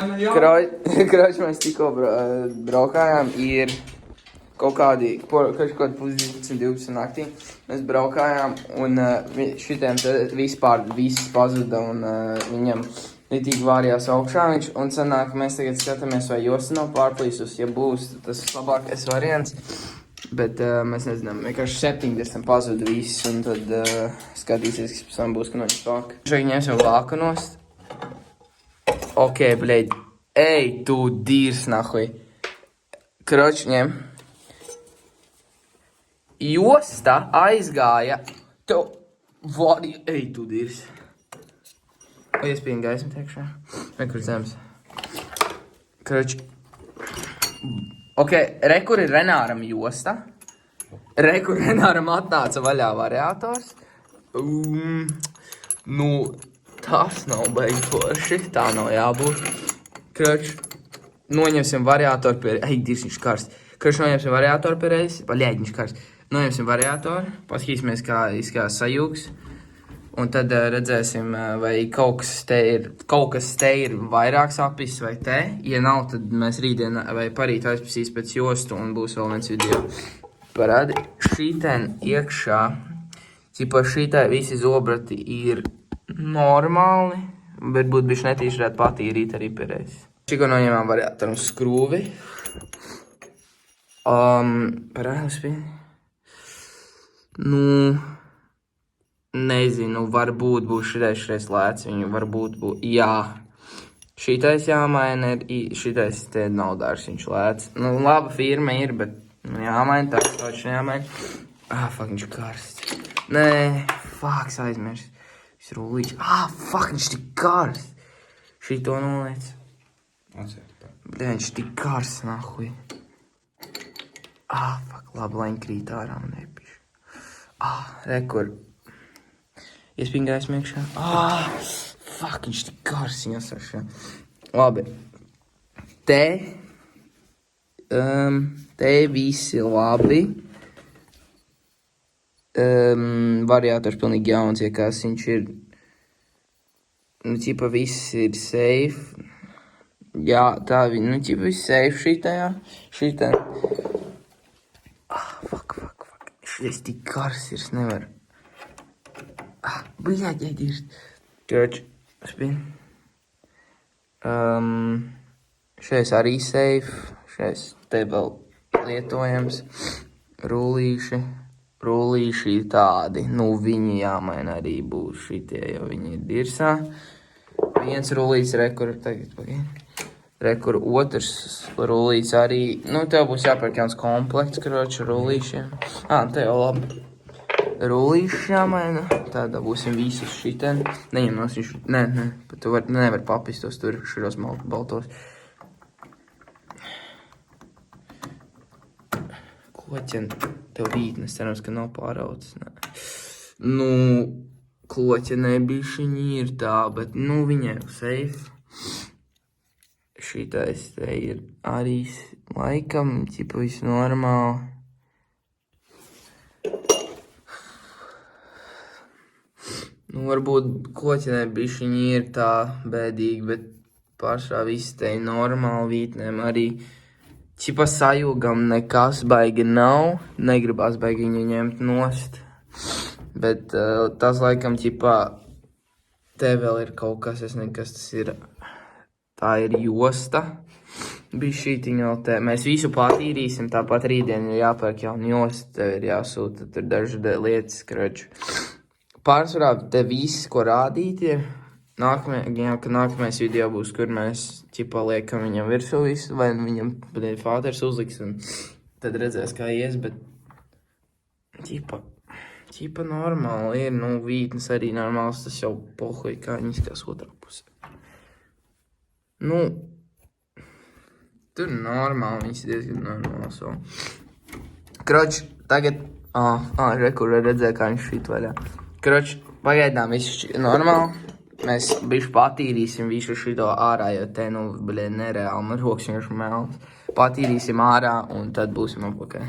Kroč, mēs tikko braukājām, ir kaut kādi, kaut kādi pusdivdesmit, 12 naktī. Mēs braukājām, un šitiem viss pazuda, un viņam litīgi vārījās augšā viņš, un sanāk, mēs tagad skatāmies, vai josta nav pārplīsus, ja būs, tas labākais variants. Bet mēs nezinām, vienkārši 70 pazuda viss, un tad skatīsies, kas pēc tam būs, ka no viņš pāk. Šeit ņems jau vāku nost. Ok, bļeļ, ej, tu dīrs, nahuj. Kroč, ņem. Josta aizgāja. Tev, vādi, ej, tu dīrs. Iespējami gaisma tiekšā. Vai kur zemes. Kroč. Ok, re, kur ir Renāram josta. Re, kur Renāram atnāca vaļā variators. Nu, tas nav beigi forši. Tā nav jābūt. Kroč, noņemsim variatoru pie... Ej, dirs, viņš karst. Kroč, noņemsim variatoru pie reizes. Paļēģi, viņš karst. Noņemsim variatoru. Paskatīsimies, kā izskatās sajūgs. Un tad redzēsim, vai kaut kas te ir vairāk sapis vai te. Ja nav, tad mēs rītdien vai parīt aizpasīs pēc jostu un būs vēl viens video. Parādi, šīten iekšā, cipa šītai visi zobrati ir normāli, bet būtu bišķi netīši varētu patīrīt arī pēreiz. Šiko noņemām variatoru skrūvi. Parādi, spīni. Nu... Nezinu, varbūt būs šitais lēts, viņu varbūt būs, jā. Šitais jāmaina ir, šitais te nav dārs, viņš lēts. Nu, laba firma ir, bet jāmaina, tāds taču jāmaina. Fuck, viņš karsts. Nē, fuck, aizmirst. Viņš rulīts. Fuck, viņš tik karsts. Šito noliec. Bļa, viņš tik karsts, nahuj. Fuck, labi, lai viņi krīt ārā un nepiš. Rekur. Iespīgi gaisma iekšā. Fuck, viņš tik karsts jāsašā. Labi. Te visi labi. Variators pilnīgi jauns, ja kas viņš ir. Nu, ķipa viss ir safe. Jā, tā viņa, nu, ķipa viss safe šitajā. Fuck. Šitais tik karsts ir, es nevaru. Bļaļ, iedirst. Kroč, spin. Šais arī safe. Šais te vēl lietojams. Rullīši tādi. Nu, viņi jāmaina arī būs šitie, jo viņi ir dirsā. Viens rullīts, rekur, tagad pagaid. Rekur, otrs rullīts arī. Nu, tev būs jāpērk jauns komplekts, kroč, rullīšiem. Te jau labi. Rullīši jāmaina, tādā būsim visus šitien. Neņem nos viņš, nē, pat tu nevar papistos tur širos baltos. Kloķen, tev vītnes, cerams, ka nav pāraudzes, nē. Nu, kloķenē bišķiņi ir tā, bet, nu, viņai jau safe. Šitais te ir arī laikam, ķipa viss normāli. Nu, varbūt kloķenē bišķiņi ir tā bēdīgi, bet pārsvarā viss te ir normāli, vītnēm arī. Čipa sajūgam nekas baigi nav, negribās baigi viņu ņemt nost. Bet tas laikam ķipā, te vēl ir kaut kas, es nezinu, kas tas ir. Tā ir josta. Bišķītiņa vēl te. Mēs visu patīrīsim, tāpat rītdien ir jāpērk jaunu jostu, tev ir jāsūta, tur daži lietas, kroču. Pārsvarā te viss, ko rādīt ir, nākamais video būs, kur mēs ķipā liekam viņam virsū visu, vai viņam fāters uzliks, un tad redzēs, kā ies, bet ķipā normāli ir, nu, vītnes arī normāls, tas jau pohuj, kā viņi izskatās otrā pusē. Nu, tur normāli, viņas ir diezgan normāls vēl. Kroč, tagad, rekur redzēja, kā viņš šīt vaļā. Kroč, pagaidām viss normāli. Mēs bišķi patīrīsim visu šito ārā, jo te, nu, nereāli, man rokas vienkārši melns. Patīrīsim ārā un tad būsim apakaļ.